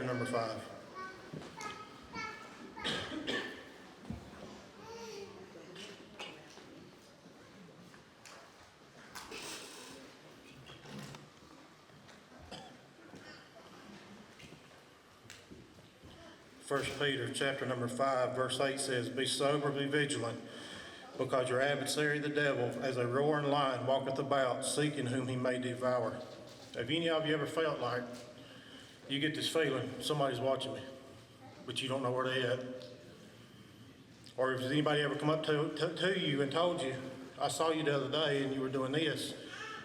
number 5. First Peter chapter number 5, verse 8 says, "Be sober, be vigilant, because your adversary the devil, as a roaring lion, walketh about, seeking whom he may devour." Have any of you ever felt like you get this feeling, somebody's watching me, but you don't know where they're at? Or has anybody ever come up to you and told you, "I saw you the other day and you were doing this"?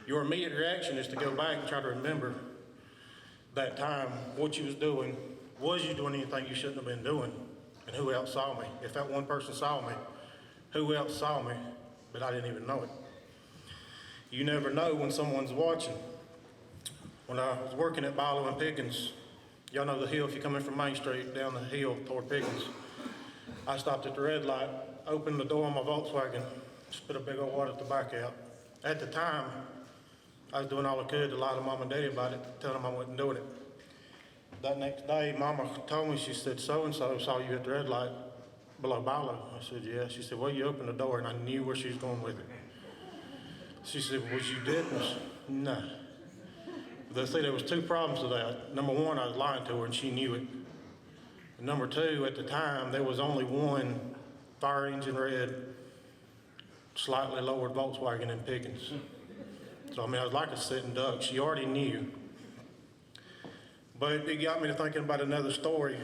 Your immediate reaction is to go back and try to remember that time, what you was doing. Was you doing anything you shouldn't have been doing? And who else saw me? If that one person saw me, who else saw me, but I didn't even know it? You never know when someone's watching. When I was working at Bilo and Pickens, y'all know the hill, if you come in from Main Street, down the hill toward Pickens, I stopped at the red light, opened the door on my Volkswagen, spit a big old wad of tobacco out. At the time, I was doing all I could to lie to Mom and Daddy about it, telling them I wasn't doing it. That next day, Mama told me, she said, "So-and-so saw you at the red light below Bilo." I said, "Yeah." She said, "Well, you opened the door," and I knew where she was going with it. She said, "Was you didn't?" No. They say there was 2 problems to that. Number 1, I was lying to her, and she knew it. And number 2, at the time, there was only one fire engine red, slightly lowered Volkswagen in Pickens. So, I mean, I was like a sitting duck. She already knew. But it got me to thinking about another story.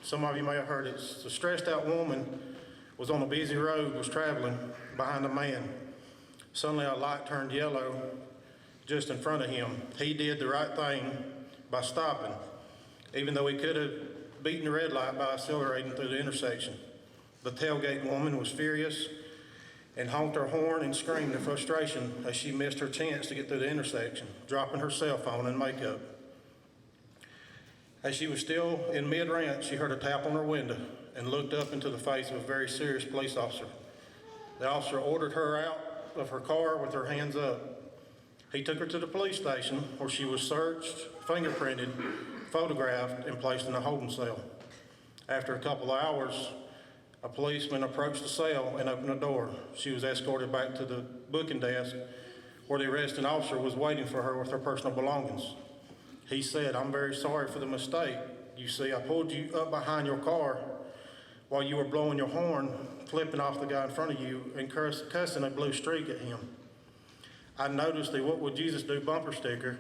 Some of you may have heard it. A stressed out woman was on a busy road, was traveling behind a man. Suddenly a light turned yellow just in front of him. He did the right thing by stopping, even though he could have beaten the red light by accelerating through the intersection. The tailgate woman was furious and honked her horn and screamed in frustration as she missed her chance to get through the intersection, dropping her cell phone and makeup. As she was still in mid-rant, she heard a tap on her window and looked up into the face of a very serious police officer. The officer ordered her out of her car with her hands up. He took her to the police station where she was searched, fingerprinted, photographed, and placed in a holding cell. After a couple of hours, a policeman approached the cell and opened the door. She was escorted back to the booking desk where the arresting officer was waiting for her with her personal belongings. He said, "I'm very sorry for the mistake. You see, I pulled you up behind your car while you were blowing your horn, flipping off the guy in front of you and cussing a blue streak at him. I noticed the 'What Would Jesus Do' bumper sticker,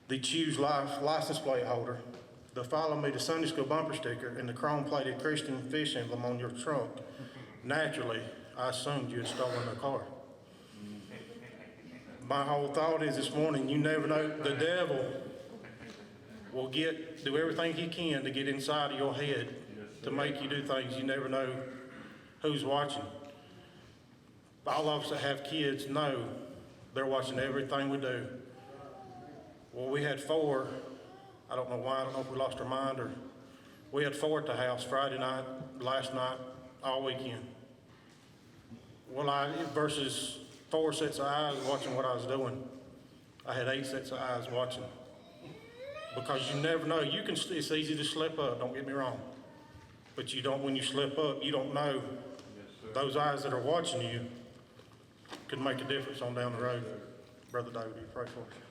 the Choose Life license plate holder, the Follow Me to Sunday School bumper sticker, and the chrome-plated Christian fish emblem on your trunk. Naturally, I assumed you had stolen the car." My whole thought is this morning, you never know, the devil will do everything he can to get inside of your head to make you do things. You never know who's watching. All of us that have kids know they're watching everything we do. Well, we had 4, I don't know why, I don't know if we lost our mind, or we had 4 at the house Friday night, last night, all weekend. Well, versus 4 sets of eyes watching what I was doing, I had 8 sets of eyes watching. Because you never know. It's easy to slip up, don't get me wrong. But you don't, when you slip up, you don't know. Those eyes that are watching you could make a difference on down the road. Brother David, you pray for us.